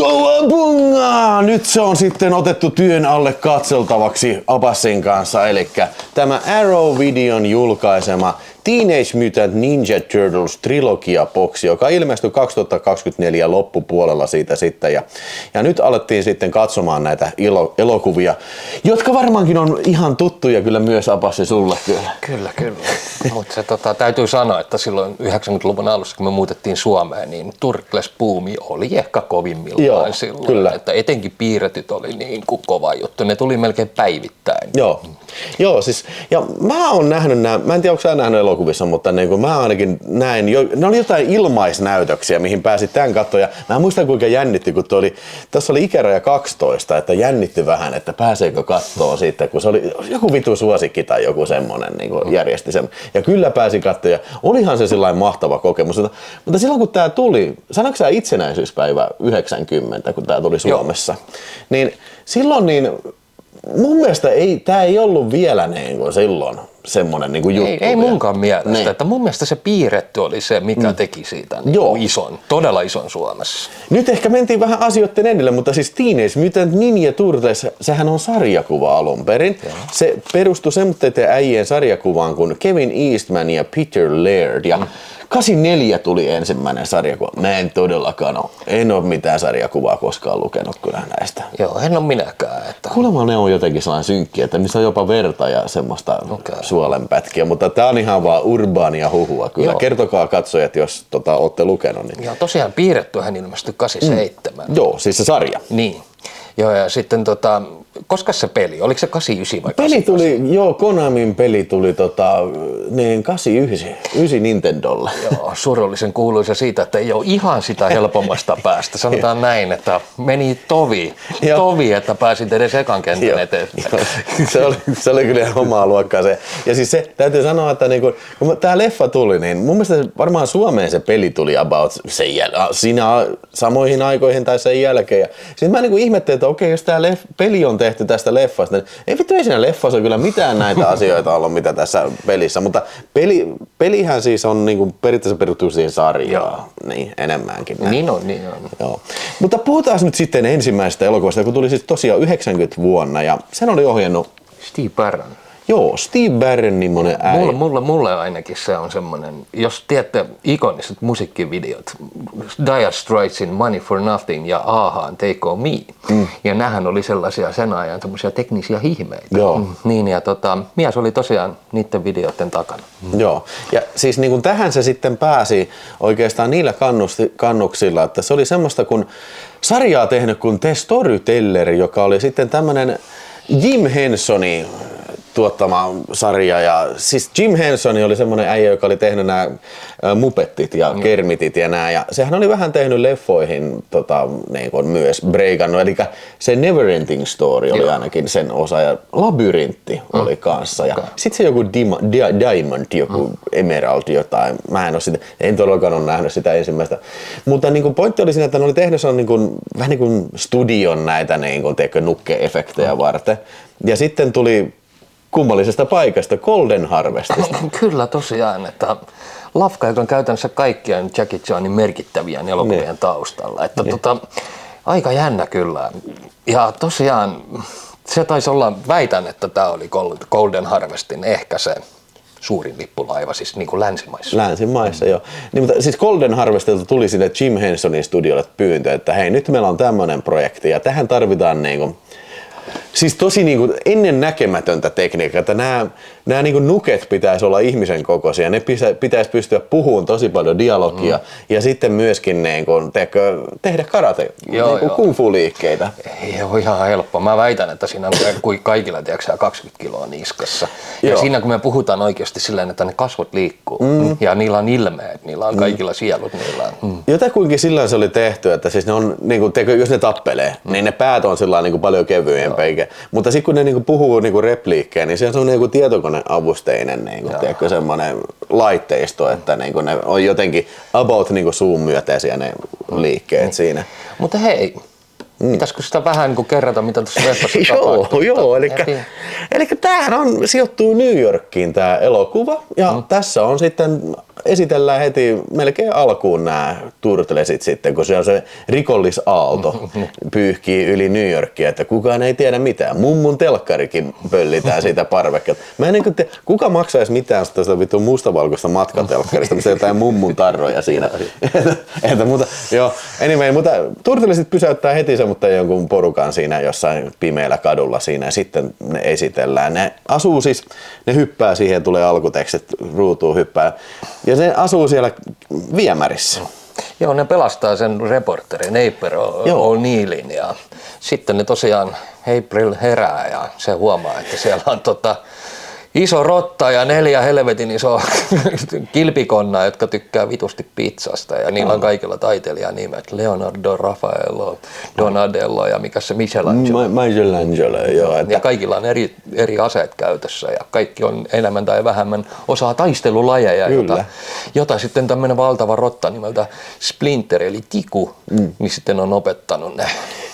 Kowabunga! Nyt se on sitten otettu työn alle katseltavaksi Abbasin kanssa, eli tämä Arrow Videon julkaisema Teenage Mutant Ninja Turtles trilogia-boksi, joka ilmestyi 2024 loppupuolella siitä sitten. Ja nyt alettiin sitten katsomaan näitä elokuvia, jotka varmaankin on ihan tuttuja kyllä myös Abbasi sulle kyllä. Kyllä. Mutta se täytyy sanoa, että silloin 90-luvun alussa, kun me muutettiin Suomeen, niin Turtles-buumi oli ehkä kovimmillaan silloin. Kyllä. Että etenkin piirretyt oli niin kuin kova juttu. Ne tuli melkein päivittäin. Joo, siis, ja mä oon nähnyt nämä, mä en tiedä onko sä nähnyt elokuvissa, mutta niin kuin mä ainakin näin, ne oli jotain ilmaisnäytöksiä, mihin pääsit tämän katsomaan, ja mä muistan kuinka jännitti, kun tässä oli ikäraja 12, että jännitti vähän, että pääseekö kattoo siitä, kun se oli joku vitu suosikki tai joku semmonen niin kuin järjesti sen, ja kyllä pääsi katsomaan, ja olihan se sellainen mahtava kokemus, mutta silloin kun tää tuli, sanoitko sä itsenäisyyspäivä 90, kun tää tuli Suomessa, niin silloin mun mielestä tämä ei ollut vielä niin kuin silloin semmoinen niin kuin juttu. Ei munkaan mielestä. Että mun mielestä se piirretty oli se, mikä teki siitä niin todella ison Suomessa. Nyt ehkä mentiin vähän asioiden edelle, mutta siis Teenage Mutant Ninja Turtles, sehän on sarjakuva alun perin. Se perustui semmoinen äijien sarjakuvaan kuin Kevin Eastman ja Peter Laird. Ja 84 tuli ensimmäinen sarjakuva. Mä en todellakaan en ole mitään sarjakuvaa koskaan lukenut kyllä näistä. Joo, en ole minäkään. Kuulemma ne on jotenkin sellainen synkkiä, että niissä on jopa verta ja semmoista suolenpätkiä, mutta tää on ihan vaan urbaania huhua kyllä. Joo. Kertokaa katsojat, jos ootte lukenut. Niin. Joo, tosiaan piirrettyhän ilmestyi 87. Joo, siis se sarja. Niin. Joo, ja sitten koska se peli? Oliko se 89 vai 88? Konamin peli tuli 89 Nintendolle. Joo, surullisen kuuluisa siitä, että ei ole ihan sitä helpommasta päästä. Sanotaan näin, että meni tovi, että pääsit edes ekan kentän eteen. Se oli kyllä omaa luokkaa se. Ja siis se, täytyy sanoa, että kun tää leffa tuli, niin mun mielestä varmaan Suomeen se peli tuli about siinä samoihin aikoihin tai sen jälkeen. Ja sitten mä ihmettelin, että okei, jos tää peli on tehty tästä leffasta, niin ei siinä leffassa kyllä mitään näitä asioita ollut, mitä tässä pelissä, mutta pelihän siis on periaatteessa perustuu siihen sarjaan, niin enemmänkin. Niin on. Joo. Mutta puhutaan nyt sitten ensimmäisestä elokuvasta, kun tuli siis tosiaan 90 vuonna, ja sen oli ohjannut Steve Barron. Joo, Steve Barron nimmonen äijä. Mulle ainakin se on semmoinen, jos tiedätte ikoniset musiikkivideot, Dire Straitsin Money for Nothing ja A-han Take On Me. Ja nämähän oli sellaisia sen ajan semmoisia teknisiä hihmeitä. Joo. Niin ja mies oli tosiaan niiden videoiden takana. Joo, ja siis niin kuin tähän se sitten pääsi oikeastaan niillä kannuksilla, että se oli semmoista kun sarjaa tehnyt kuin The Storyteller, joka oli sitten tämmöinen Jim Hensonin tuottama sarja, ja siis Jim Henson oli semmoinen äijä, joka oli tehnyt nämä Muppettit ja Kermitit ja nämä, ja sehän oli vähän tehnyt leffoihin niin kuin myös breikannut, eli se Neverending Story oli ainakin sen osa, ja Labyrintti oli kanssa, ja sitten se joku Diamond, joku Emerald jotain, mä en todellakaan ole nähnyt sitä ensimmäistä, mutta niin kuin pointti oli siinä, että ne oli tehnyt niin kuin, vähän niin kuin studion näitä niin kuin, nukke-efektejä varten, ja sitten tuli kummallisesta paikasta, Golden Harvestista. Kyllä tosiaan, että lafka, joka on käytännössä kaikkien Jackie Chanin merkittävien elokuvien taustalla. Että aika jännä kyllä. Ja tosiaan se taisi olla, väitän, että tämä oli Golden Harvestin ehkä se suurin lippulaiva, siis niin kuin länsimaissa. Länsimaissa, joo. Niin, mutta siis Golden Harvestilta tuli sinne Jim Hensonin studiolle pyyntö, että hei, nyt meillä on tämmöinen projekti ja tähän tarvitaan niinku siis tosi niinku ennen näkemätöntä tekniikkaa, että nämä niinku nuket pitäisi olla ihmisen kokoisia, ne pitäisi pystyä puhumaan tosi paljon dialogia ja sitten myöskin niinku, tehdä karate, kung-fu-liikkeitä. Ei ole ihan helppoa. Mä väitän, että siinä on kaikilla 20 kiloa niskassa. Ja siinä kun me puhutaan oikeasti silleen, että ne kasvot liikkuu ja niillä on ilmeet, niillä on kaikilla sielut. Jotakuinkin sillä se oli tehty, että siis ne on, niinku, jos ne tappelee, niin ne päät on sillä niinku paljon kevyempiä. Mutta sitten kun ne niinku puhuu niinku repliikkejä, niin se on niinku tietokoneavusteinen niinku, semmoinen laitteisto, että niinku ne on jotenkin about niinku suun myötäisiä ne liikkeet siinä. Mutta hei, pitäisikö sitä vähän niinku kerrata, mitä tuossa leffassa tapahtuu? Joo, eli tämähän sijoittuu New Yorkiin tämä elokuva, ja tässä on sitten esitellään heti melkein alkuun nämä Turtlesit sitten, kun se on se rikollisaalto pyyhkii yli New Yorkia, että kukaan ei tiedä mitään. Mummun telkkarikin pöllitään siitä parvekkeelta. Mä en niin kuka maksaisi mitään sitä vittu mustavalkoista matkatelkkarista, missä jotain mummun tarroja siinä. Mutta joo, anyway, mutta Turtlesit pysäyttää heti se, mutta jonkun porukan siinä jossain pimeällä kadulla siinä ja sitten ne esitellään. Ne asuu siis, ne hyppää siihen, tulee alkutekstit, ruutuun hyppää ja se asuu siellä viemärissä. Joo, ne pelastaa sen reporterin April O'Neillin ja sitten ne tosiaan April herää ja se huomaa, että siellä on iso rotta ja 4 helvetin iso kilpikonnaa, jotka tykkää vitusti pizzasta ja niillä on kaikilla taiteilijanimet. Leonardo, Raffaello, Donatello ja mikä se Michelangelo, joo. Ja kaikilla on eri aseet käytössä ja kaikki on enemmän tai vähemmän osaa taistelulajeja, jota sitten tämmöinen valtava rotta nimeltä Splinter eli Tiku, niin sitten on opettanut ne.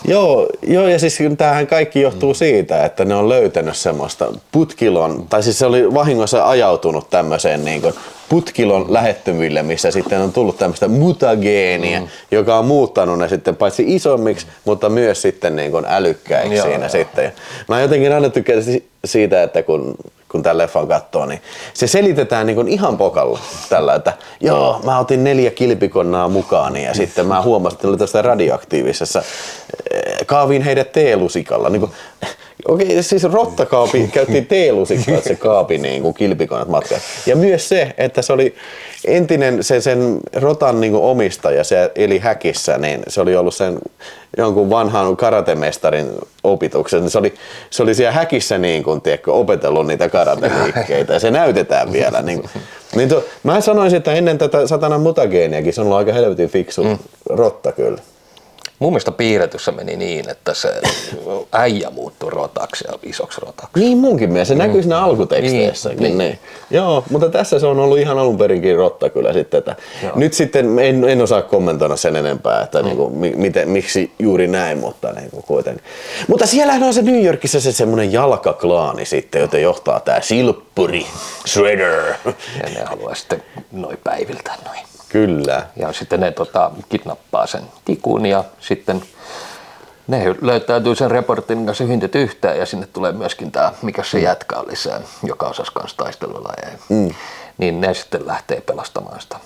Joo, ja siis tämähän kaikki johtuu siitä, että ne on löytänyt semmoista putkilon, tai siis se oli vahingossa ajautunut tämmöiseen niin kuin putkilon lähettyville, missä sitten on tullut tämmöistä mutageenia, joka on muuttanut ne sitten paitsi isommiksi, mutta myös sitten niin kuin älykkäiksi siinä sitten. Mä jotenkin aina tykkään siitä, että kun tämän leffan katsoo, niin se selitetään niin kuin ihan pokalla tällä, että joo, mä otin 4 kilpikonnaa mukaani ja sitten mä huomasin, että oli tästä radioaktiivisessa, kaavin heidät teelusikalla. Niin kuin, okei, siis rottakaapi käyttiin teelusikalla, että se kaapi niin kuin kilpikonnat matkaan. Ja myös se, että se oli entinen sen rotan niin kuin omistaja, se eli häkissä, niin se oli ollut sen jonkun vanhan karatemestarin opetuksen. Se oli siellä häkissä niin kuin, tiedätkö, opetellut niitä karateliikkeitä ja se näytetään vielä. Mä sanoisin, että ennen tätä satanan mutageeniakin se on ollut aika helvetin fiksu rotta kyllä. Mun mielestä piirretyssä meni niin, että se äijä muuttui rotaksi ja isoksi rotaksi. Niin munkin mielestä, se näkyy siinä alkuteksteissäkin. Niin. Joo, mutta tässä se on ollut ihan alun perinkin rotta kyllä sitten. Että nyt sitten en osaa kommentoida sen enempää, että niinku, miksi juuri näin, mutta niinku kuitenkin. Mutta siellähän on se New Yorkissa se semmoinen jalkaklaani sitten, jota johtaa tää Silppuri, Shredder. Ja ne haluaa sitten noin päiviltä noin. Kyllä. Ja sitten ne kidnappaa sen Tikun ja sitten ne löytäytyy sen reportin kanssa hyntit yhteen ja sinne tulee myöskin tämä, mikä se jätkä oli se, joka osasi kanssa taistelulajeja. Niin ne sitten lähtee pelastamaan sitä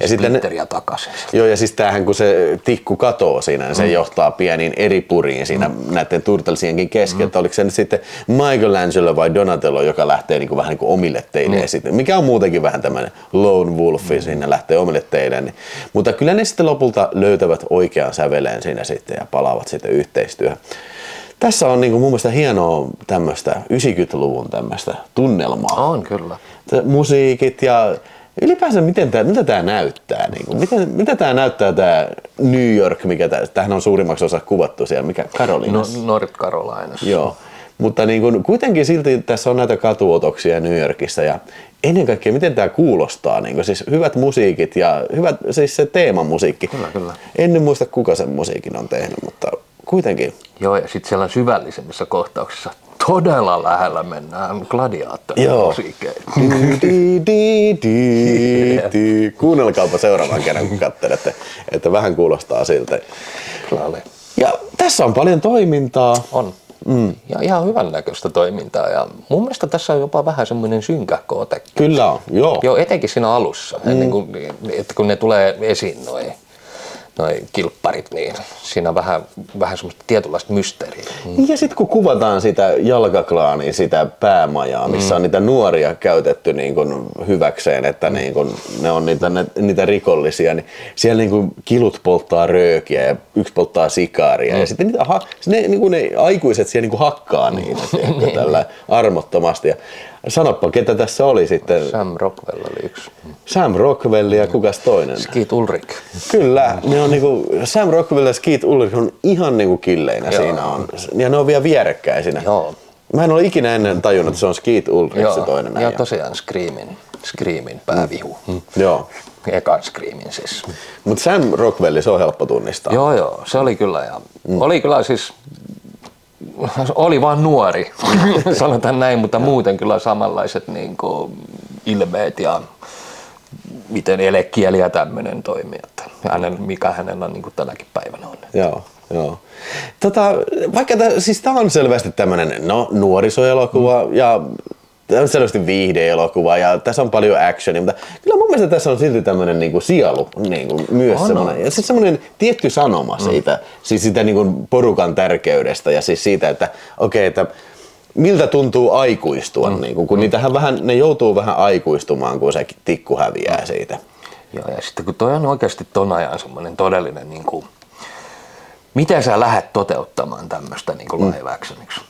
Splinteria takaisin. Joo, ja siis tämähän kun se tikku katoo siinä, niin se johtaa pieniin eri puriin siinä näiden Turtlesienkin kesken. Että oliko se nyt sitten Michelangelo vai Donatello, joka lähtee niin kuin vähän niin kuin omille teille sitten, mikä on muutenkin vähän tämmöinen lone wolfi, siinä lähtee omille teille. Niin. Mutta kyllä ne sitten lopulta löytävät oikean säveleen siinä sitten ja palaavat sitten yhteistyöhön. Tässä on niin kuin mun mielestä hienoa tämmöistä 90-luvun tämmöistä tunnelmaa. On kyllä. Musiikit ja ylipäänsä mitä tämä näyttää? Niin kuin, mitä tämä näyttää tämä New York, mikä tämähän on suurimmaksi osa kuvattu siellä, mikä Carolinassa? North Carolinassa. Joo, mutta niin kuin, kuitenkin silti tässä on näitä katuotoksia New Yorkissa ja ennen kaikkea miten tämä kuulostaa, niin kuin, siis hyvät musiikit ja hyvät, siis se teemamusiikki. Kyllä. En muista kuka sen musiikin on tehnyt, mutta kuitenkin. Joo, ja sitten siellä syvällisemmissä kohtauksissa todella lähellä mennään gladiaattorin musiikkeihin. Kuunnelkaapa seuraavan kerran, kun katselette, että vähän kuulostaa siltä. Ja tässä on paljon toimintaa. On. Ja ihan hyvän näköistä toimintaa. Ja mun mielestä tässä on jopa vähän semmoinen synkähkö ote. Kyllä on, joo. Joo, etenkin siinä alussa, ennen kuin, että kun ne tulee esiin noi kilpparit, niin siinä on vähän semmoista tietynlaista mysteeriä. Ja sitten kun kuvataan sitä jalkaklaania, sitä päämajaa, missä on niitä nuoria käytetty niin kun hyväkseen, että niin kun ne on niitä rikollisia, niin siellä niin kun kilut polttaa röökiä ja yksi polttaa sikaaria. Ja sitten ne aikuiset siellä niin kun hakkaa niitä tällä armottomasti. Ja sanoppa, ketä tässä oli sitten? Sam Rockwell oli yksi. Sam Rockwell ja kukas toinen? Skeet Ulrich. Kyllä, ne on niinku, Sam Rockwell ja Skeet Ulrich on ihan niinku killeinä siinä on. Ja ne on vielä vierekkäisinä. Joo. Mä en ole ikinä ennen tajunnut, että se on Skeet Ulrich se toinen. Ja tosiaan Screamin päävihu. Joo. Ekan Screamin siis. Mutta Sam Rockwell, se on helppo tunnistaa. Joo, se oli kyllä. Ja oli kyllä siis, oli vaan nuori, sanotaan näin, mutta muuten kyllä samanlaiset niin kuin ilmeet ja miten elekieli ja tämmöinen toimii, että mikä hänellä niin kuin tänäkin päivänä on. Joo, joo. Vaikka siis tämä on selvästi tämmöinen nuorisoelokuva ja selvästi viihde-elokuva ja tässä on paljon actionia, mutta kyllä mun mielestä tässä on silti tämmöinen niinku sielu niinku myös semmoinen. Ja siis semmoinen tietty sanoma siitä, siis sitä niinku porukan tärkeydestä ja siis siitä, että okei, että miltä tuntuu aikuistua, niinku, kun niitähän vähän, ne joutuu vähän aikuistumaan, kun se tikku häviää siitä. Joo, ja sitten kun toi on oikeasti ton ajan semmoinen todellinen niinku, miten sä lähdet toteuttamaan tämmöistä niin kuin live actioniksi?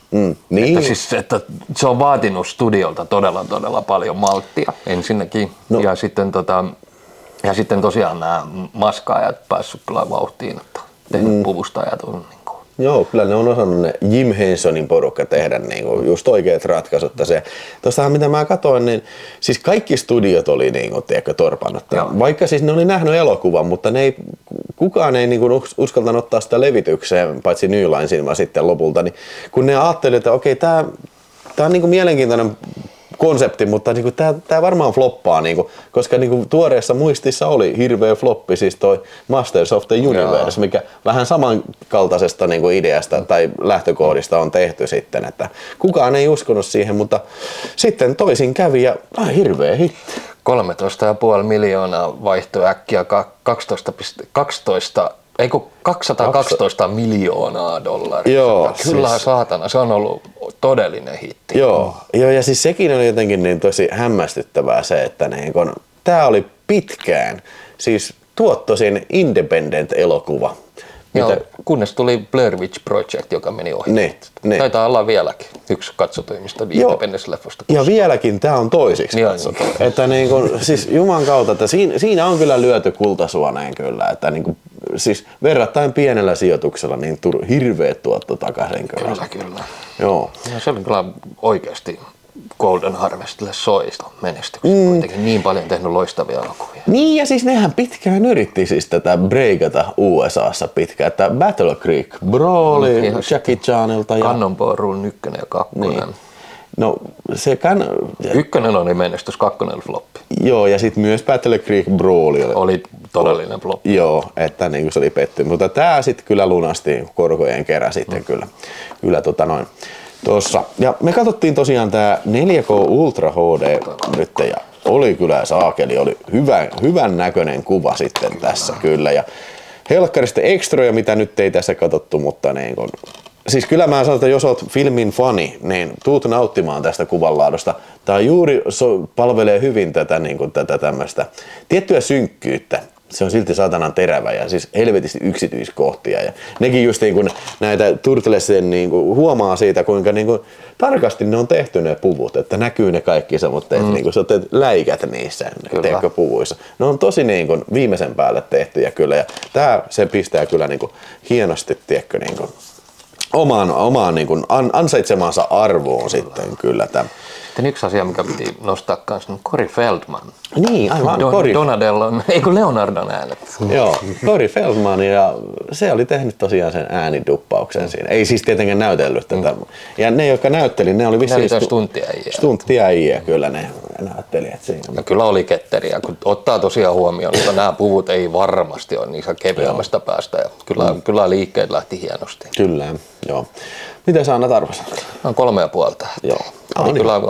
Niin. Että se on vaatinut studiolta todella paljon malttia ensinnäkin. No. Ja sitten tosiaan nämä maskaajat päässyt kyllä vauhtiin, että tehnyt puvustajat on niin kuin. Joo, kyllä ne on osannut ne Jim Hensonin porukka tehdä niinku just oikeat ratkaisut. Tuostahan mitä mä katsoin, niin siis kaikki studiot oli niinku, tiedätkö, torpannut. Vaikka siis ne oli nähnyt elokuvan, mutta kukaan ei niinku uskaltanut ottaa sitä levitykseen, paitsi New Line Cinema sitten lopulta. Niin kun ne ajattelivat, että okei, tää on niinku mielenkiintoinen konsepti, mutta niinku tää varmaan floppaa, niinku, koska niinku tuoreessa muistissa oli hirveä floppi, siis toi Masters of the Universe, mikä vähän samankaltaisesta niinku ideasta tai lähtökohdista on tehty sitten, että kukaan ei uskonut siihen, mutta sitten toisin kävi ja hirveä hitti. 13,5 miljoonaa vaihtoi äkkiä 212 miljoonaa dollaria. Joo, kyllä siis, saatana, se on ollut todellinen hitti. Joo, ja siis sekin on jotenkin niin tosi hämmästyttävää se, että niin kun, tää oli pitkään siis tuottoisin independent-elokuva. Joo, kunnes tuli Blair Witch Project, joka meni ohi. Ne. Taitaa olla vieläkin yksi katsotuimmista independence-leffosta. Ja vieläkin tämä on toisiksi katsottu. Että niin kun, siis Juman kautta, että siinä on kyllä lyöty kultasuoneen kyllä. Että niin kun, siis verrattain pienellä sijoituksella niin hirveä tuotto takaisin kyllä. Kyllä. Joo. Ja se oli kyllä oikeasti Golden Harvestille soista menestyksessä. Kuitenkin niin paljon tehnyt loistavia elokuvia. Niin ja siis nehän pitkään yritti siis tätä breikata USAssa pitkään. Että Battle Creek Brawli Jackie Chanilta ja Cannonball Run 1 ja 2. Niin. No se ykkönen oli menestys, 2 oli floppi. Joo, ja sitten myös Battle Creek Brawli oli todellinen floppi. Joo, että niin se oli petty. Mutta tää sitten kyllä lunasti korkojen kerran sitten kyllä tossa. Ja me katsottiin tosiaan tää 4K Ultra HD nyt ja oli kyllä saakeli, oli hyvän näköinen kuva sitten tässä kyllä. Ja helkkarista ekstroja, mitä nyt ei tässä katsottu, mutta niin kun, siis kyllä mä sanon, että jos oot filmin fani, niin tuut nauttimaan tästä kuvanlaadusta. Tää juuri palvelee hyvin tätä, niin kuin tätä tämmöistä tiettyä synkkyyttä. Se on silti saatanan terävä ja siis helvetisti yksityiskohtia. Ja nekin just niin kuin näitä Turtlesien niin kuin huomaa siitä, kuinka niin kuin tarkasti ne on tehty ne puvut, että näkyy ne kaikki semmoitteet, niin kuin sä teet läikät niissä puvuissa. Ne on tosi niin kuin viimeisen päälle tehtyjä kyllä ja tää se pistää kyllä niin kuin hienosti, tiedätkö, niin kuin omaan niin kuin ansaitsemaansa arvoon sitten kyllä tämä. Sitten yksi asia, mikä piti nostaa kanssa, on Corey Feldman. Niin, aivan. Donadellon, ei kun Leonardon äänet. Joo, Corey Feldman ja se oli tehnyt tosiaan sen ääniduppauksen siinä. Ei siis tietenkään näytellyt tätä. Ja ne, jotka näytteli, ne oli vissiin stunttiäjiä kyllä ne näyttelijät siinä. Ja kyllä oli ketteriä, kun ottaa tosiaan huomioon, että nämä puvut ei varmasti ole niissä kevyemmästä päästä. Ja kyllä liikkeet lähti hienosti. Kyllä, joo. Miten sä annat arvosan? No 3,5 tähteä. Joo. Oli kyllä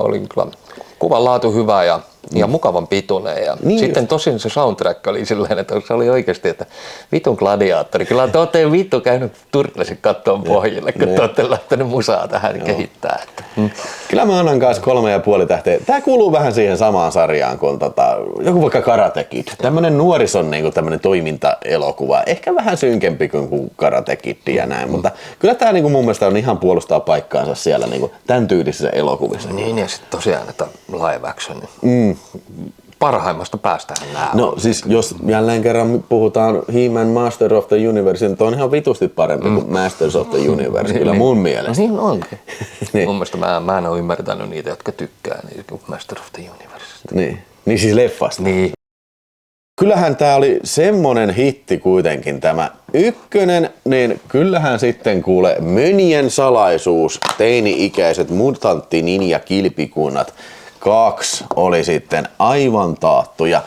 kuvan laatu hyvä ja mukavan pituinen. Ja niin sitten tosin se soundtrack oli silleen, että se oli oikeasti, että vitun gladiaattori. Kyllä te olette vittu käynyt Turtlesin kattoon pohjille, kun te olette lähtenyt musaa tähän kehittää. Kyllä mä annan kanssa 3,5 tähteä. Tää kuuluu vähän siihen samaan sarjaan kuin joku vaikka Karate Kid. Tämmönen nuorison niin tämmönen toimintaelokuva. Ehkä vähän synkempi kuin Karate Kid ja näin, mutta kyllä tää niin mun mielestä on ihan puolustaa paikkaansa siellä niin tämän tyylisissä elokuvissa. Niin ja sitten tosiaan, että live action. Parhaimmasta päästään nää. No siis jos jälleen kerran puhutaan He-Man Master of the Universe, niin on ihan vitusti parempi kuin Masters of the Universe, kyllä mun mielestä. Niin onkin. Niin. Mun mielestä mä en ole ymmärtänyt niitä, jotka tykkää niitä Master of the Universe. Niin siis leffasta. Niin. Kyllähän tää oli semmonen hitti kuitenkin tämä ykkönen, niin kyllähän sitten kuule Mönien salaisuus, teini-ikäiset mutantti ninja kilpikunnat 2 oli sitten aivan taattu. Ja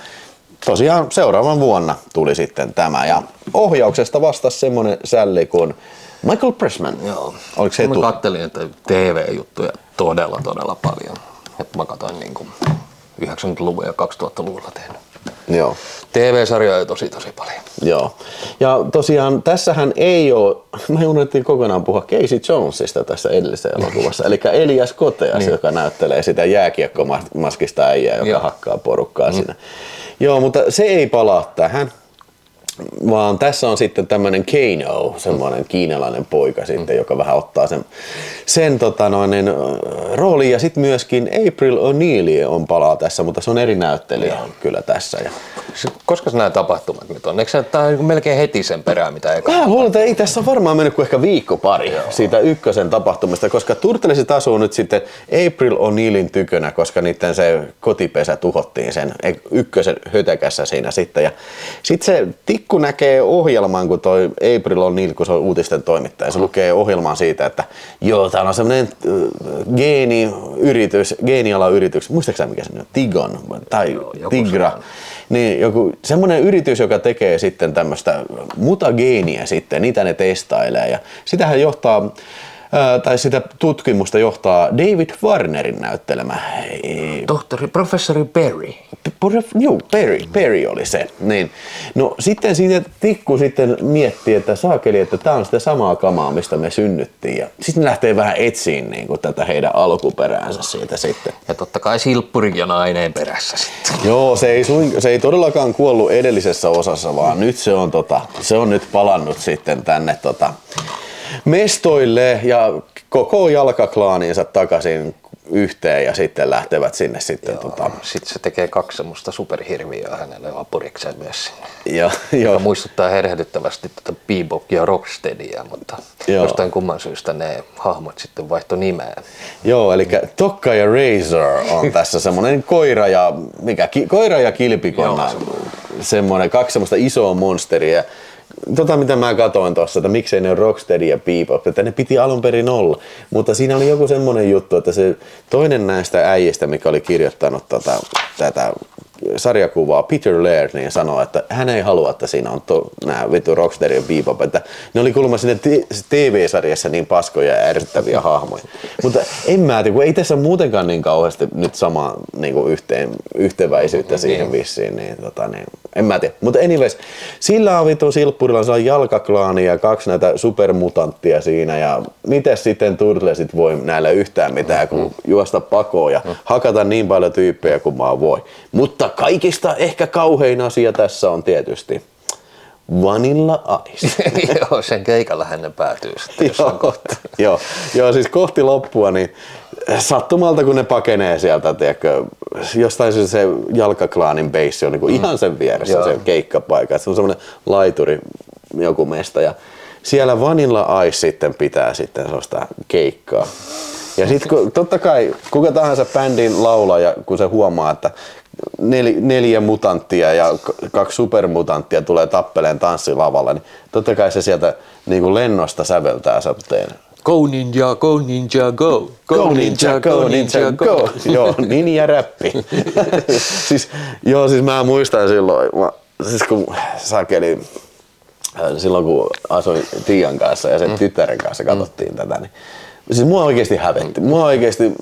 tosiaan seuraavan vuonna tuli sitten tämä ja ohjauksesta vastasi semmonen sälli kuin Michael Pressman. Joo. Oliko se mä kattelin, että TV-juttuja todella paljon. Että mä katsoin niin kuin 90-luvun ja 2000-luvulla tehnyt. Joo. TV-sarjoja tosi paljon. Joo. Ja tosiaan tässähän ei ole, me unohdettiin kokonaan puhua Casey Jonesista tässä edellisessä elokuvassa, eli Elias Koteas, joka näyttelee sitä jääkiekkomaskista äijää, joka hakkaa porukkaa siinä. Joo, mutta se ei palaa tähän, vaan tässä on sitten tämmöinen Kano, semmoinen kiinalainen poika sitten, joka vähän ottaa sen roolin. Ja sitten myöskin April O'Neil on palaa tässä, mutta se on eri näyttelijä kyllä tässä. Ja koska nämä tapahtumat nyt on? Eikö tämä on melkein heti sen perään, mitä eka? Mä luulen, että ei tässä on varmaan mennyt kuin ehkä viikko pari siitä ykkösen tapahtumista, koska Turtlesit asuu nyt sitten April O'Neilin tykönä, koska niiden se kotipesä tuhottiin sen ykkösen hötäkässä siinä sitten. Ja sitten se tikku näkee ohjelman, kun toi April O'Neil, kun se on uutisten toimittaja, se lukee ohjelman siitä, että joo, täällä on semmoinen geenialayritys, muistaakseni mikä se on, Tigon tai Tigra. Niin, joku semmoinen yritys, joka tekee sitten tämmöistä mutageeniä sitten, niitä ne testailee ja sitähän johtaa, tai sitä tutkimusta johtaa David Warnerin näyttelemä. Professori Perry. Joo, Perry oli se. Niin. No sitten siitä tikku sitten miettii, että saakeli, että tää on sitä samaa kamaa, mistä me synnyttiin. Ja sitten ne lähtee vähän etsiin niin kuin tätä heidän alkuperäänsä siitä sitten. Ja totta kai silppurikin on aineen perässä sitten. Joo, se ei todellakaan kuollut edellisessä osassa, vaan nyt se on nyt palannut sitten tänne mestoille ja koko jalkaklaaniinsa takaisin yhteen ja sitten lähtevät sinne sitten. Sitten se tekee 2 semmoista superhirviöä hänelle apurikseen myös sinne. Joo. Muistuttaa herehdyttävästi tätä Bebokia ja Rocksteadia, mutta jostain kumman syystä ne hahmot sitten vaihtoi nimeä. Joo, eli Tokka ja Razor on tässä semmoinen koira ja kilpikonna. Semmoinen 2 semmoista isoa monsteria. Mitä mä katoin tuossa, että miksei ne on Rocksteady ja Bebop, että ne piti alun perin olla. Mutta siinä oli joku semmoinen juttu, että se toinen näistä äijistä, mikä oli kirjoittanut tätä sarjakuvaa, Peter Laird, niin sanoi, että hän ei halua, että siinä on nämä vittu Rocksteady ja Bebop, että ne oli kuulemma sinne TV-sarjassa niin paskoja ja ärsyttäviä hahmoja. Mutta en mä tiedä, kun ei tässä muutenkaan niin kauheasti nyt samaa niin yhteväisyyttä siihen vissiin, niin en mä tiedä. Mutta anyways, sillä on vittu silppurilla, se on jalkaklaani ja 2 näitä supermutanttia siinä ja miten sitten Turtlesit voi näillä yhtään mitään, kun juosta pakoon ja hakata niin paljon tyyppejä kuin vaan voi. Mutta kaikista ehkä kauhein asia tässä on tietysti Vanilla Ice. Joo, sen keikalla hän päätyy sitten jossain kohtaa. Joo, siis kohti loppua, niin sattumalta kun ne pakenee sieltä, tiedätkö, jostain se jalkaklaanin beissi on niin kuin ihan sen vieressä se keikkapaikka. Se on semmoinen laituri joku mesta ja siellä Vanilla Ice sitten pitää sitten sellaista keikkaa. Ja sitten totta kai kuka tahansa bändin laulaja, kun se huomaa, että 4 mutanttia ja 2 supermutanttia tulee tappeleen tanssilavalla, niin totta kai se sieltä niin kuin lennosta säveltää säpteen. Go ninja, go ninja, go. Go ninja, go ninja, go. Joo, ninja-räppi. siis mä muistan silloin, kun silloin kun asuin Tiian kanssa ja sen tyttären kanssa katsottiin tätä, niin siis mua oikeesti hävetti.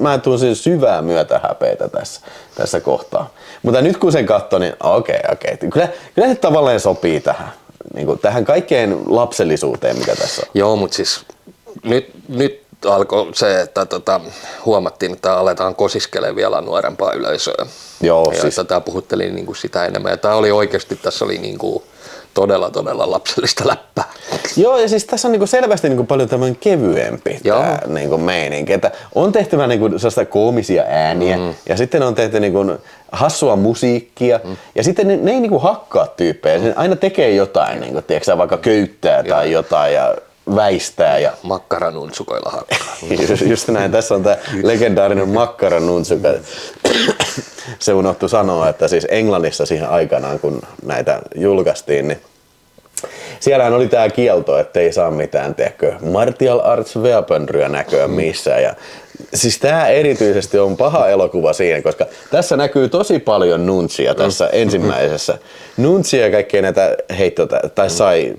Mä tunsin syvää myötähäpeitä tässä kohtaa. Mutta nyt kun sen katsoi, niin okei. Kyllä se tavallaan sopii tähän kaikkeen lapsellisuuteen, mikä tässä on. Joo, mutta siis nyt alkoi se, että huomattiin, että aletaan kosiskelemaan vielä nuorempaa yleisöä. Joo, ja siis tämä puhutteli niinku sitä enemmän. Ja tämä oli oikeasti, tässä oli niinku todella lapsellista läppää. Joo, ja siis tässä on niinku selvästi niinku paljon tämmöinen kevyempi tää niinku meininki, että on tehty vähän niinku sellaista koomisia ääniä ja sitten on tehty niinku hassua musiikkia ja sitten ne ei niinku hakkaa tyyppejä, ne aina tekee jotain, niinku, tiedätkö, vaikka köyttää tai jotain ja väistää. Ja makkaranunsukoilla hakkaa. Just näin, tässä on tää legendaarinen makkaranunsuka. Se unohtui sanoa, että siis Englannissa siihen aikanaan, kun näitä julkaistiin, niin siellähän oli tää kielto, että ei saa mitään, tiedätkö, martial arts weaponryä näköä missään. Ja Siis tää erityisesti on paha elokuva siinä, koska tässä näkyy tosi paljon nuntsia tässä ensimmäisessä. Nuntsia ja kaikkea näitä tai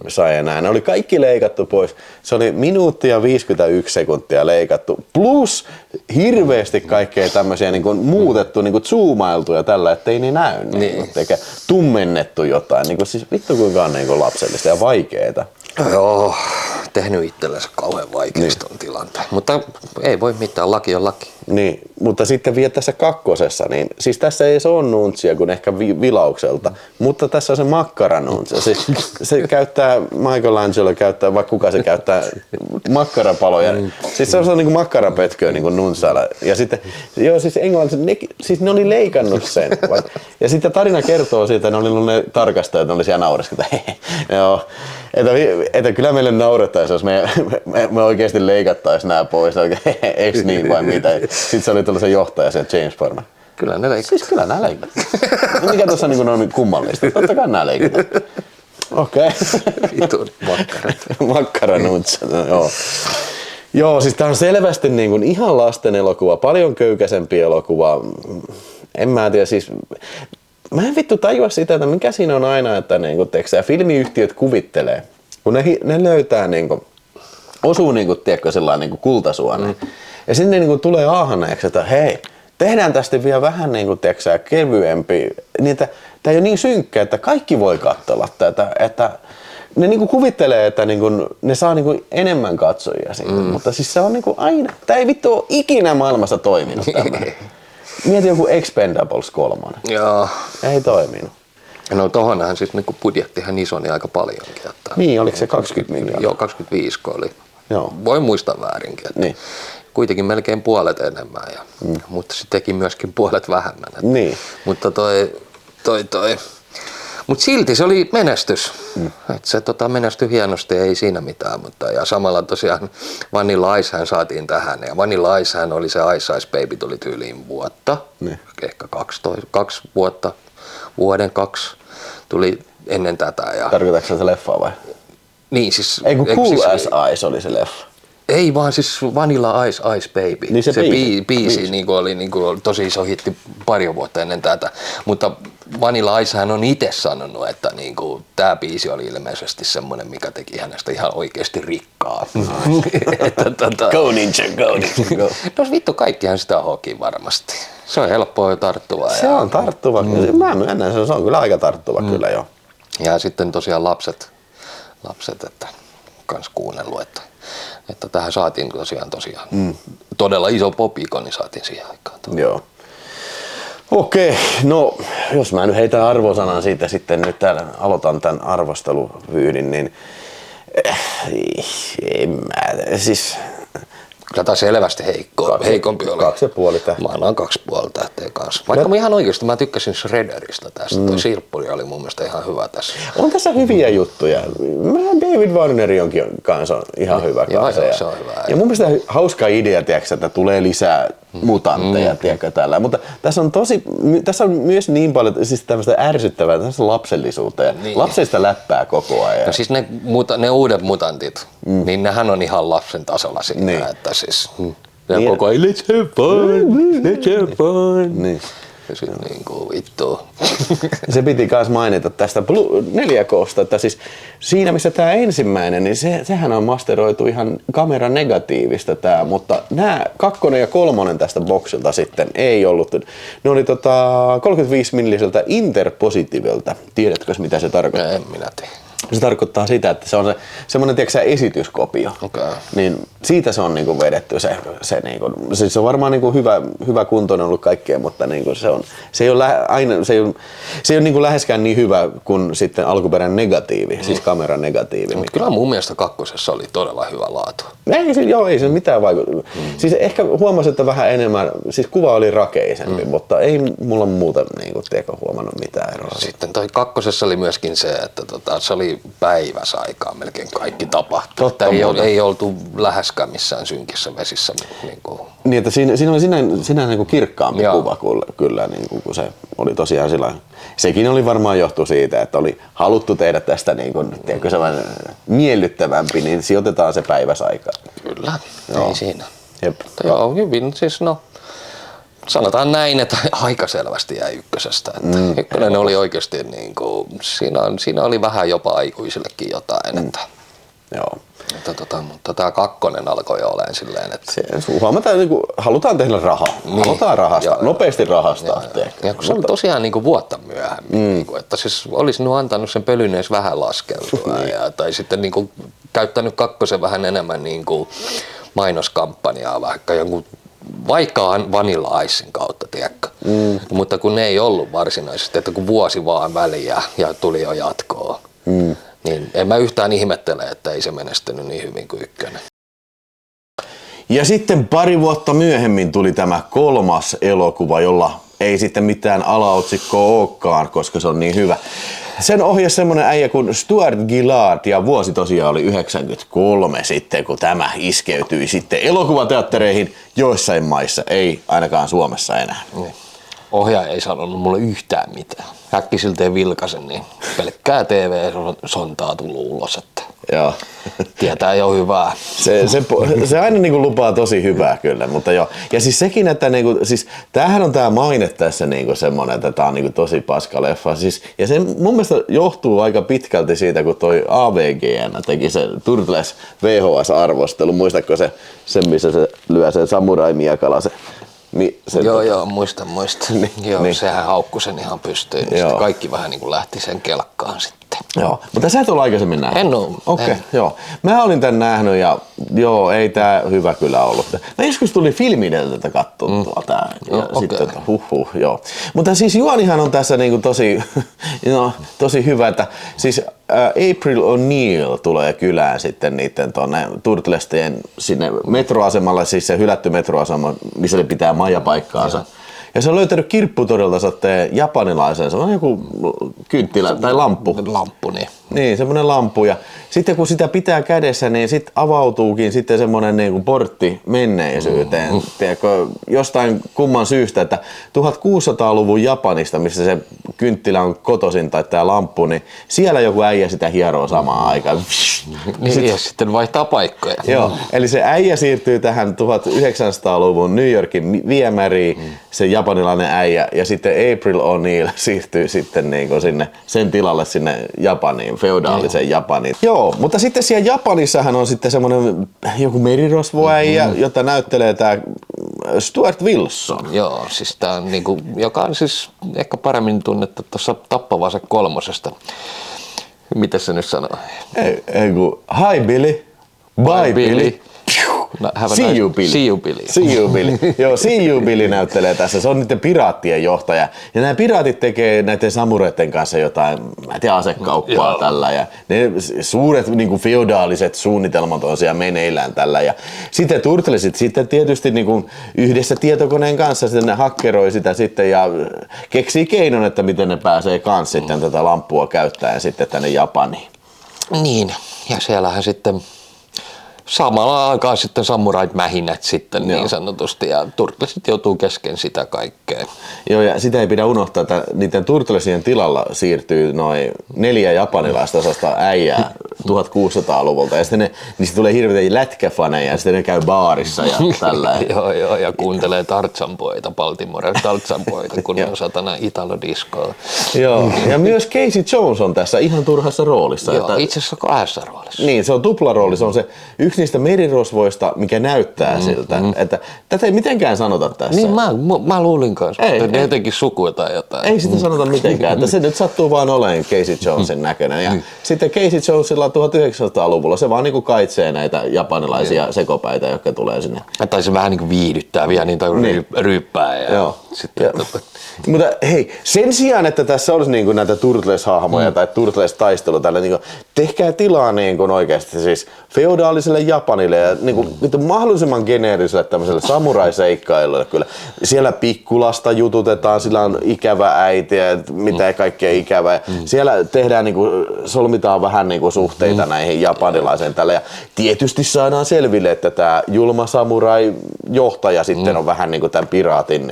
sai enää. Ne oli kaikki leikattu pois. Se oli 1 minuutti ja 51 sekuntia leikattu. Plus hirveästi kaikkea tämmöisiä niin kuin muutettu, niin kuin zoomailtu ja tällä, ettei ne näy. Niin. Eikä tummennettu jotain. Niin kuin, siis vittu kuinka on niin kuin lapsellista ja vaikeeta. Joo, tehnyt itsellensä kauhean vaikeasti ton tilanteen. Mutta ei voi mitään, laki on laki. Niin, mutta sitten vielä tässä kakkosessa, niin siis tässä ei se ole nuntsia kuin ehkä vilaukselta, mutta tässä on se makkaranuntsia. Siis se käyttää, Michelangelo käyttää, vaikka kuka se käyttää, makkarapaloja. Siis se on niin kuin makkarapötköä niin kuin nuntsailla. Ja sitten, joo siis englanniksi, siis ne oli leikannut sen. Ja sitten tarina kertoo siitä, että ne oli ollut ne tarkastajat, ne oli siellä naureskella, että joo. Että kyllä meille naurettaisiin, jos me oikeasti leikattaisiin nämä pois. Eikö niin vai mitä? Sitten se oli tullut se johtaja, se James Farmer. Kyllä ne leikataan. Siis kyllä nämä leikataan. Mikä tuossa on niin kummallista? Totta kai nämä leikataan. Okei. Vitun makkarat. Makkaranutsa, joo. Joo, siis tää on selvästi niin kuin ihan lasten elokuva, paljon köykäisempi elokuva. En mä tiedä, siis mä en vittu tajua sitä, että mikä siinä on aina, että niinku, filmiyhtiöt kuvittelee, kun ne löytää, niinku, osuu niinku, tiedätkö, sellainen kultasuone. Ja sinne niinku, tulee aahanneeksi, että hei, tehdään tästä vielä vähän niinku, tiedätkö, kevyempi, niin että tämä ei ole niin synkkä, että kaikki voi katsella tätä, että ne niinku, kuvittelee, että niinku, ne saa niinku, enemmän katsojia siitä, mutta siis se on niinku, aina, tämä ei vittu ole ikinä maailmassa toiminut tämmöinen. Mieti joku Expendables 3. Joo. Ei toiminut. No tohonhan siis niin budjettihan iso, niin aika paljonkin. Että niin, oliko se 20 miljoonaa? Joo, 25 oli. Joo. Voi muistaa väärinkin. Että niin. Kuitenkin melkein puolet enemmän, mutta se teki myöskin puolet vähemmän. Että. Niin. Mutta Mutta silti se oli menestys. Et se menestyi hienosti, ei siinä mitään. Mutta, ja samalla tosiaan Vanilla Icehän saatiin tähän. Ja Vanilla Icehän oli se Ice Ice Baby, tuli tyyliin vuotta. Ehkä 2 vuotta. Vuoden 2 tuli ennen tätä. Ja tarkoitatko se leffaa vai? Niin siis. Ei kun Cool siis, as Ice oli se leffa. Ei vaan siis Vanilla Ice Ice Baby. Niin se biisi oli tosi iso hitti pari vuotta ennen tätä. Mutta Vanilla Icehän on itse sanonut, että tämä biisi oli ilmeisesti semmoinen, mikä teki hänestä ihan oikeasti rikkaa. Go ninja, go ninja, go. No vittu, kaikkihan sitä hoki varmasti. Se on helppoa ja tarttuvaa. Se on tarttuva. Mä myönnän, se on kyllä aika tarttuva kyllä jo. Ja sitten tosiaan lapset että kans kuunnellut, että tähän saatiin tosiaan todella iso pop-ikoni saatiin siihen aikaan. Joo. Okei, no jos mä nyt heitän arvosanan siitä sitten nyt täällä aloitan tämän arvosteluvyydin, niin siis kyllä tämä selvästi heikompi oli. 2,5 tähteä. Mä annan 2,5 tähteä kanssa. Vaikka mä ihan oikeasti mä tykkäsin Shredderista tästä. Toi Sirppuri oli mun mielestä ihan hyvä tässä. On tässä hyviä juttuja. David Warneri onkin kanssa ihan hyvä kanssa. Joo, se on hyvä. Ja mun mielestä hauska idea, tiiäks, että tulee lisää mutantteja, tiedätkö, täällä. Mutta tässä on myös niin paljon siis tämmöistä ärsyttävää, tämmöistä lapsellisuutta ja lapsista läppää koko ajan. No siis ne uudet mutantit, niin nehän on ihan lapsen tasolla siinä, että siis ne koko ajan let's have fun. Niin. Ja sit niinku vittu. Se piti myös mainita tästä 4K:sta, että siis siinä missä tämä ensimmäinen, niin sehän on masteroitu ihan kameran negatiivista tää, mutta nämä 2 ja 3 tästä boksilta sitten ei ollut. Ne oli 35 milliseltä interpositiiveltä. Tiedätkö mitä se tarkoittaa? En minä tiedä. Se tarkoittaa sitä, että se on semmoinen esityskopio. Okay. Niin siitä se on niinku vedetty se niinku, siis se on varmaan niinku hyvä kuntoinen ollut kaikkea, mutta niinku se ei ole niinku läheskään niin hyvä kuin sitten alkuperäinen negatiivi, siis kameran negatiivi. Mutta kyllä mun mielestä 2. oli todella hyvä laatu. Ei se mitään vaikuta. Siis ehkä huomasi, että vähän enemmän, siis kuva oli rakeisempi, mutta ei mulla muuta niinku huomannut mitään eroa. Sitten toi 2. oli myöskin se, että se oli päiväsaikaa melkein kaikki tapahtui. Ei oltu läheskään missään synkissä vesissä. Niin, että siinä oli sinä niin kuin kirkkaampi kuva kyllä niin kuin se oli tosiaan sillä. Sekin oli varmaan johtu siitä, että oli haluttu tehdä tästä niin kuin, tiedätkö, miellyttävämpi, niin sijoitetaan se päiväsaikaan. Kyllä, ei siinä. Jep. Joo, hyvin siis sanotaan näin, että aika selvästi jäi ykkösestä. Ykkönen oli oikeasti siinä oli vähän jopa aikuisillekin jotain. Että, Joo. Mutta tämä kakkonen alkoi jo olemaan silleen, että huomataan, halutaan tehdä rahaa. Halutaan rahastaa, nopeasti rahastaa. Ja kun se oli tosiaan vuotta myöhemmin, että siis olisi antanut sen pölyn edes vähän laskeutua tai sitten käyttänyt kakkosen vähän enemmän mainoskampanjaa vaikka Vanilla Icein kautta, tiedätkö? Mutta kun ne ei ollut varsinaisesti, että kun vuosi vaan väliä ja tuli jo jatkoa, niin en mä yhtään ihmettele, että ei se menestynyt niin hyvin kuin ykkönen. Ja sitten pari vuotta myöhemmin tuli tämä 3. elokuva, jolla ei sitten mitään alaotsikkoa olekaan, koska se on niin hyvä. Sen ohjasi semmonen äijä kuin Stuart Gillard ja vuosi tosiaan oli 1993 sitten, kun tämä iskeytyi sitten elokuvateattereihin joissain maissa, ei ainakaan Suomessa enää. Ohjaaja ei sanonut mulle yhtään mitään. Äkkisilteen vilkasen, niin pelkkää TV-sontaa tullut ulos, että Joo. Tietää jo hyvää. Se aina lupaa tosi hyvää kyllä, mutta joo. Ja siis sekin, että siis tämähän on tää maine tässä semmonen, että tää on tosi paska leffa. Siis, ja se mun mielestä johtuu aika pitkälti siitä, kun toi AVGN teki se Turtles VHS-arvostelu. Muistatko se missä se lyö sen samurai-miekalla se Joo, muistan. Joo, sehän haukkui sen ihan pystyyn. Sitten kaikki vähän lähti sen kelkkaan sitten. Joo, mutta sä et ole aikaisemmin nähnyt. En oo. Okei, joo. Mä olin tän nähnyt ja joo, ei tää hyvä kyllä ollut. Mä joskus tuli filmideltä katsottua tää. Ja sitten joo. Mutta siis juonihan on tässä tosi hyvä, että siis April O'Neil tulee kylään sitten niitten tonne Turtlestien sinne metroasemalle, siis se hylätty metroasema, missä ne pitää majapaikkaansa. Ja se on löytänyt kirpputorilta satteen japanilaisen, se on joku kynttilä tai lamppu. Lamppu, niin. Niin, semmoinen lamppu. Ja sitten kun sitä pitää kädessä, niin sitten avautuukin sitten semmoinen portti menneisyyteen. Tiedätkö, jostain kumman syystä, että 1600-luvun Japanista, missä se kynttilä on kotoisin tai tämä lamppu, niin siellä joku äijä sitä hieroo samaan aikaan. Niin, ja sitten vaihtaa paikkoja. Joo, eli se äijä siirtyy tähän 1900-luvun New Yorkin viemäriin, se japanilainen äijä, ja sitten April O'Neil siirtyy sitten sinne, sen tilalle sinne Japaniin, feudaaliseen Japaniin. Joo, mutta sitten siellä Japanissahan on sitten semmoinen joku merirosvoäijä, jota näyttelee tämä Stuart Wilson. Joo, siis tää on joka on siis ehkä paremmin tunnettu tuossa Tappavaase 3. Miten se nyt sanoo? Ei kun, hi Billy, bye Billy. See you Billy. See you Billy. Joo, See you Billy näyttelee tässä. Se on niiden piraattien johtaja. Ja nämä piraatit tekee näiden samureiden kanssa jotain, mä en tiedä, asekauppaa tällä. Ja ne suuret feudaaliset suunnitelmat on siellä meneillään tällä. Ja sitten Turtlesit sitten tietysti yhdessä tietokoneen kanssa sitten ne hakkeroi sitä sitten ja keksii keinon, että miten ne pääsee kanssa sitten tätä lamppua käyttäen sitten tänne Japaniin. Niin, ja siellähän sitten samalla aikaa sitten samurait mähinät sitten niin sanotusti ja Turtlesit joutuu kesken sitä kaikkea. Joo, ja sitä ei pidä unohtaa, että niiden Turtlesien tilalla siirtyy noin 4 japanilaista osasta äijää 1600-luvulta ja sitten niistä tulee hirveitä lätkäfaneja ja sitten ne käy baarissa ja tällä. Joo, ja kuuntelee Tarzan-poita, Baltimore Tarzan-poita, kun on satana Italo-diskoa. Joo, ja myös Casey Jones on tässä ihan turhassa roolissa. Joo, itse asiassa 2 roolissa. Niin, se on tuplarooli, se on se yksi niistä merirosvoista, mikä näyttää siltä, että tätä ei mitenkään sanota tässä. Niin, mä luulin kanssa, että ne jotenkin sukua tai jotain. Ei sitä sanota mitenkään, että se nyt sattuu vaan olemaan Casey Jonesin näköinen. Ja sitten Casey Jonesilla 1900-luvulla se vaan kaitsee näitä japanilaisia sekopäitä, jotka tulee sinne. Tai se vähän viihdyttää vielä niitä ryyppää. Ja joo. Sitten, mutta hei, sen sijaan, että tässä olisi näitä Turtles-hahmoja tai Turtles-taistelu, tehkää tilaa oikeasti siis feudaaliselle Japanille ja mahdollisimman geneeriselle tämmöiselle samurai-seikkailulle kyllä. Siellä Pikkulasta jututetaan, sillä on ikävä äiti ja mitä kaikkea ikävää. Siellä tehdään, solmitaan vähän suhteita näihin japanilaiseen tällä ja tietysti saadaan selville, että tämä julma samurai-johtaja sitten on vähän tämän piraatin,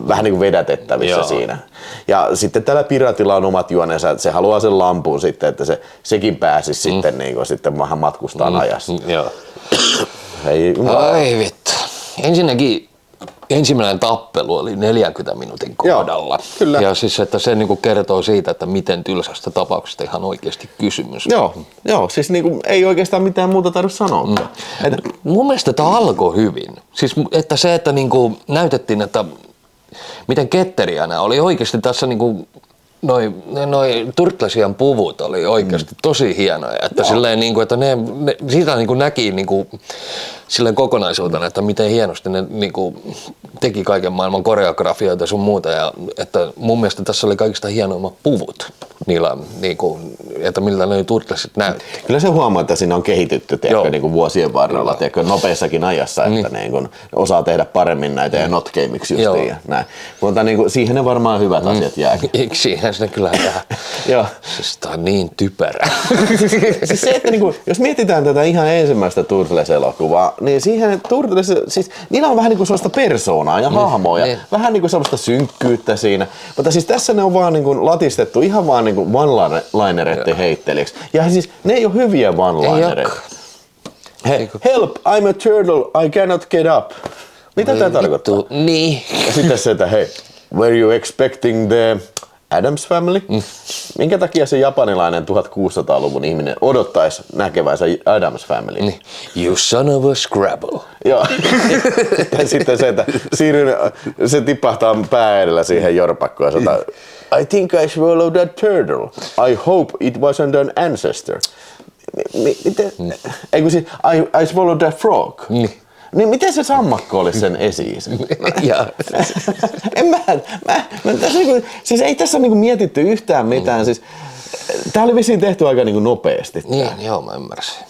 vähän vedätettävissä siinä. Ja sitten tällä piraatilla on omat juonensa, että se haluaa sen lampun sitten, että sekin pääsisi sitten, sitten vähän matkustaan ajassa. Ei, Ai vittu. Ensinnäkin ensimmäinen tappelu oli 40 minuutin kohdalla. Joo, kyllä. Ja siis, että se niinku kertoo siitä, että miten tylsästä tapauksesta ihan oikeasti kysymys. Joo, siis niinku, ei oikeastaan mitään muuta tarvitse sanoa. Mun mielestä tämä alkoi hyvin. Siis, että se, että niinku näytettiin, että miten ketteriä nämä oli oikeasti tässä niinku noi Turtlesian puvut oli oikeasti tosi hienoja, että silleen niinku, että ne siitä niinku näki niinku silleen kokonaisuutena, että miten hienosti ne niinku teki kaiken maailman koreografioita sun muuta ja että mun mielestä tässä oli kaikista hienoimmat puvut niillä niinku, että miltä ne Turtlesit näytti. Kyllä se huomaa, että siinä on kehitytty niinku vuosien varrella nopeassakin ajassa, että ne niinku osaa tehdä paremmin näitä ja notkeimiksi justiin ja näin. Mutta niinku, siihen ne varmaan hyvät asiat jääkin. Siihen se kyllä jää. Joo. Siis tää on niin typerä. Siis se, että niinku, jos mietitään tätä ihan ensimmäistä Turtles-elokuvaa, niin siihen Turtles, siis niillä on vähän niinku sellaista persoonaa ja hahmoja, vähän niinku sellaista synkkyyttä siinä. Mutta siis tässä ne on vaan niinku latistettu ihan vaan niinku one-linereiden heittelijäksi. Ja siis ne ei ole hyviä one-linereita. Help, I'm a turtle, I cannot get up. Mitä tää tarkoittaa? Niin. Ja sitten se, että hei, were you expecting the Addams Family? Minkä takia se japanilainen 1600-luvun ihminen odottaisi näkevänsä Addams Family? Niin. You son of a Scrabble. Joo. Sitten se, että se tipahtaa pää edellä siihen jorpakkoon ja sanotaan, I think I swallowed that turtle. I hope it wasn't an ancestor. Ei kun siis, I swallowed that frog. Niin miten se sammakko olisi sen esi-isä? Siis ei tässä niinku mietitty yhtään mitään. Siis, tää oli vissiin tehty aika niinku nopeasti. Niin, joo, mä ymmärsin.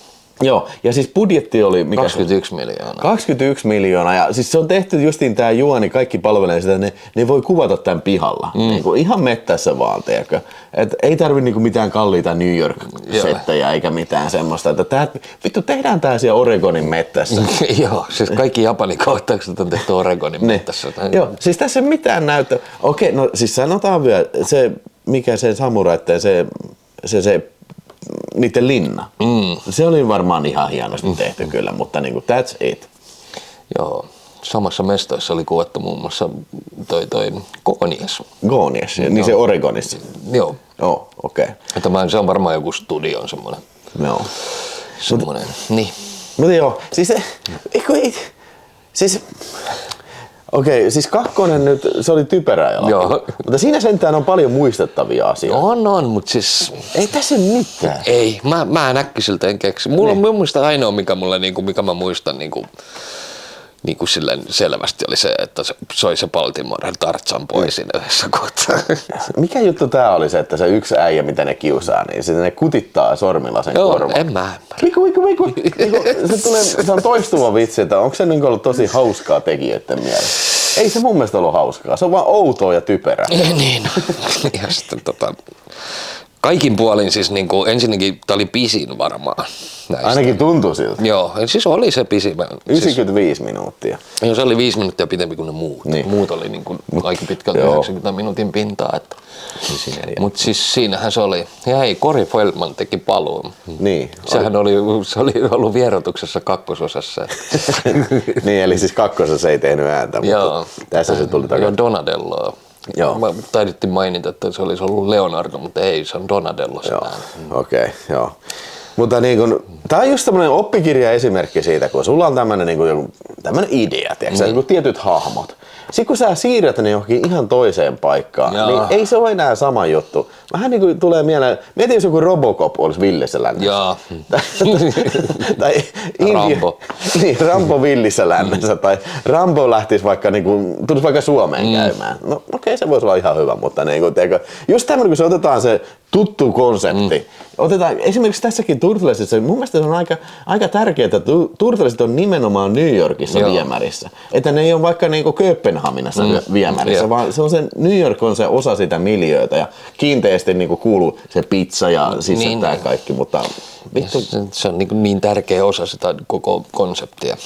Joo, ja siis budjetti oli... 21 miljoonaa. 21 miljoonaa, ja siis se on tehty justiin tää juoni, kaikki palvelee sitä, ne voi kuvata tämän pihalla. Niinku ihan mettässä vaan, tiedätkö. Et ei tarvi niinku mitään kalliita New York-settejä eikä mitään semmoista, että vittu tehdään tää siellä Oregonin mettässä. Joo, siis kaikki Japanin kohtaukset on tehty Oregonin mettässä. Joo, siis tässä ei mitään näyttöä. Okei, no siis sanotaan vielä, se mikä se samuraitten, se niiden linna. Se oli varmaan ihan hienosti tehty kyllä, mutta niinku that's it. Joo, samassa mestoissa oli kuvattu muun muassa toi Goonies. Goonies, niin se Oregonissa. Joo. Joo, okei. Että se on varmaan joku studion semmoinen. Joo. Semmoinen, niin. Mutta joo, siis okei, siis kakkonen nyt, se oli typerä elokuva. Joo. Mutta siinä sentään on paljon muistettavia asioita. On, mutta siis... Ei tässä mitään. Ei, mä äkkisiltä en keksi. Mulla on mun mielestä ainoa, mikä mä muistan niinku silleen selvästi oli se, että se soi se Baltimore Tarzan pois siinä yhdessä kohtaa. Mikä juttu tää oli se, että se yksi äijä, mitä ne kiusaa, niin sitten ne kutittaa sormilla sen korvan? En mä. Viku. Se on toistuva vitsi, että onko se niin ollut tosi hauskaa tekijöiden mielestä? Ei se mun mielestä ollut hauskaa, se on vaan outoa ja typerää. Niin, ja sitten kaikin puolin siis niinku, ensinnäkin tää oli pisin varmaan näistä. Ainakin tuntui siltä. Joo, siis oli se pisin. 95 minuuttia. Joo, se oli 5 minuuttia pitempi kuin ne muut. Niin. Muut oli niinku aika pitkälti 90 minuutin pintaa. Mutta siis siinähän se oli. Ja hei, Corey Feldman teki paluun. Niin. Se oli ollut vierotuksessa kakkososassa. Niin, eli siis kakkosessa ei tehnyt ääntä, mutta tässä se tuli takaisin. Joo, Donadello. Joo. Mä taidettiin mainita, että se olisi ollut Leonardo, mutta ei, se on Donatello. Okei, joo. Mutta niin kun, tää on just tämmönen oppikirja esimerkki siitä, kun sulla on tämmönen, niin kun, tämmönen idea, tiiäksä, niin tietyt hahmot. Sitten kun sä siirrät ne johonkin ihan toiseen paikkaan, niin ei se ole enää sama juttu. Vähän niin kuin tulee mieleen, mieti jos joku Robocop olisi Villissä lännessä. Joo. Tai Rambo. Niin, Rambo Villissä lännessä. Tai Rambo lähtisi vaikka, niin kuin, tulisi vaikka Suomeen käymään. No okei, se voisi olla ihan hyvä, mutta niin kuin, just tämmöinen, kun se otetaan se tuttu konsepti. Otetaan, esimerkiksi tässäkin Turtlesissa, mun mielestä se on aika tärkeää, että Turtlesit on nimenomaan New Yorkissa viemärissä. Että ne ei ole vaikka niinku Kööpenhaminassa viemärissä, vaan se on se New York on se osa sitä miljöötä ja kiinteästi niinku kuuluu se pizza ja sisältää kaikki, mutta vittu. Se on niin tärkeä osa sitä koko konseptia.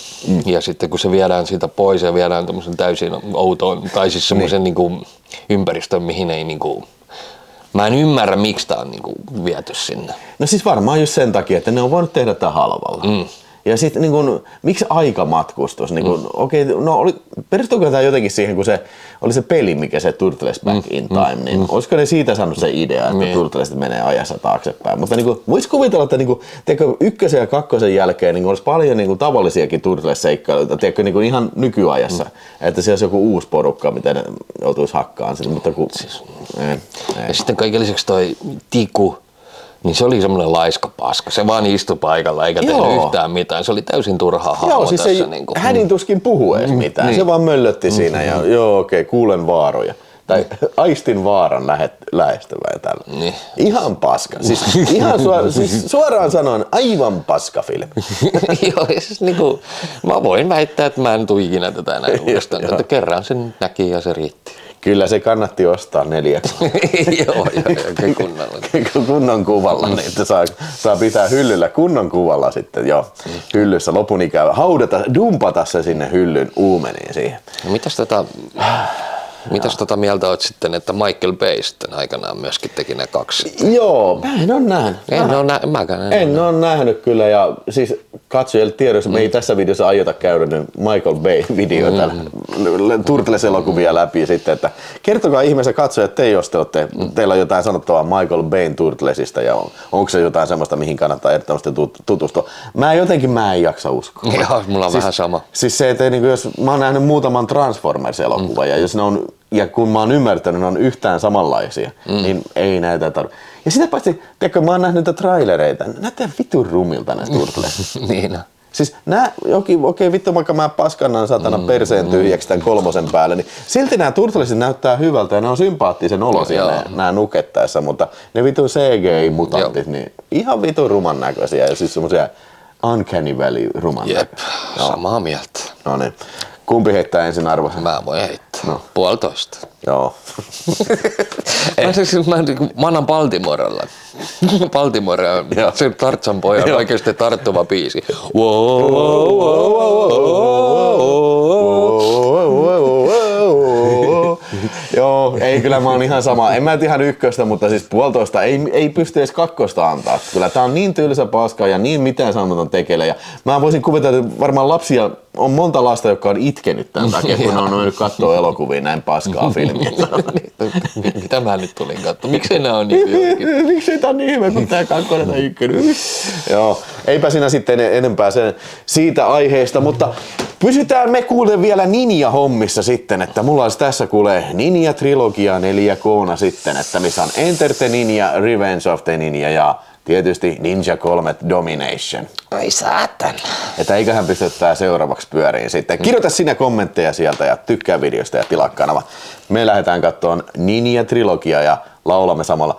Ja sitten kun se viedään siitä pois ja viedään tämmöisen täysin outoon, tai siis semmoisen niinku ympäristön, mihin ei niinku... Mä en ymmärrä, miksi tää on niinku viety sinne. No siis varmaan just sen takia, että ne on voinut tehdä tää halvalla. Ja sitten niin miksi aikamatkustus? Niin perustuuko tämä jotenkin siihen, kun se oli se peli, mikä se Turtles Back in Time, niin olisiko ne siitä saanut se idea, että Turtlesit menee ajassa taaksepäin? Mutta niin voisi kuvitella, että niin ykkösen ja kakkosen jälkeen niin olisi paljon niin tavallisiakin Turtles-seikkailuita, niin ihan nykyajassa, että siellä olisi joku uusi porukka, miten ne joutuisi hakkaan sitä, mutta Ja sitten kaiken lisäksi toi Tiku, niin se oli semmoinen laiska paska. Se vaan istui paikalla eikä tehnyt yhtään mitään. Se oli täysin turhaa hahmo. Joo, siis tässä. Hädin tuskin puhu edes mitään. Se vaan möllötti siinä ja kuulen vaaroja. Tai aistin vaaran lähestyvää tällä. Niin. Ihan paska. Siis suoraan sanoen aivan paska filmi. Joo, siis mä voin väittää, että mä en tule ikinä tätä näin uudestaan. Että kerran sen näki ja se riitti. Kyllä se kannatti ostaa 4. Joo, kunnolla. Kunnon kuvalla, niin että saa pitää hyllyllä kunnon kuvalla sitten hyllyssä lopun ikää. Dumpata se sinne hyllyn uumeniin siihen. No mitäs mieltä olet sitten, että Michael Bay sitten aikanaan myöskin teki ne 2? Joo, mä en ole nähnyt. En ole nähnyt kyllä ja siis katsojille tiedossa, me ei tässä videossa aiota käydä Michael Bay-videoita, Turtles-elokuvia läpi sitten, että kertokaa ihmeessä katsojat te, jos teillä on jotain sanottavaa Michael Bayn Turtlesista ja onko se jotain semmoista, mihin kannattaa ehdottomasti tutustua. Mä en jaksa uskoa. Joo, mulla on vähän sama. Siis se, että jos mä oon nähnyt muutaman Transformers-elokuvan ja jos ne on ja kun mä oon ymmärtänyt, ne on yhtään samanlaisia, niin ei näitä tarvitse. Ja sitä paitsi, tiedätkö, mä oon nähnyt niitä trailereita, näyttää vitun rumilta näistä Turtles. Niin. Siis okei, vittu vaikka mä paskannan satana perseen tyhjäksi tämän 3 päälle, niin silti nämä Turtlesit näyttää hyvältä ja ne on sympaattisen olosia nämä nukettaessa, mutta ne vitun CGI-mutantit, niin ihan vitun ruman näköisiä ja siis semmosia uncanny valley ruman näköisiä. Samaa mieltä. No niin. Kumpi heittää ensin arvoisen? Mä voin heittää. No. 1,5. Joo. Mä annan Baltimorelle. Baltimore on se Tartsan pojan oikeasti tarttuva biisi. Joo, ei kyllä mä oon ihan sama. En mä ihan 1, mutta siis 1,5 ei pysty edes 2 antaa. Kyllä tää on niin tylsä paska ja niin mitään sanomaton tekele. Ja mä voisin kuvitella, että varmaan lapsia on monta lasta, jotka on itkenyt tämän takia, kun ne on noin katsoa elokuvia näin paskaa filmiä. Mitä mä nyt tulin katsomaan? Miksei nää on niin hyvä? Miksei tää on niin hyvä, kun tää 2 tai 1? Joo, eipä siinä sitten enempää siitä aiheesta, mutta pysytään me kuule vielä Ninja-hommissa sitten, että mulla olisi tässä kuule Ninja-trilogia 4K:na sitten, että missä on Enter the Ninja, Revenge of the Ninja ja tietysti Ninja 3 Domination. Ai saatan. Että eiköhän pystyttää seuraavaksi pyöriin sitten. Kirjoita sinä kommentteja sieltä ja tykkää videosta ja tilaa kanava. Me lähdetään katsomaan Ninja-trilogia ja laulamme samalla.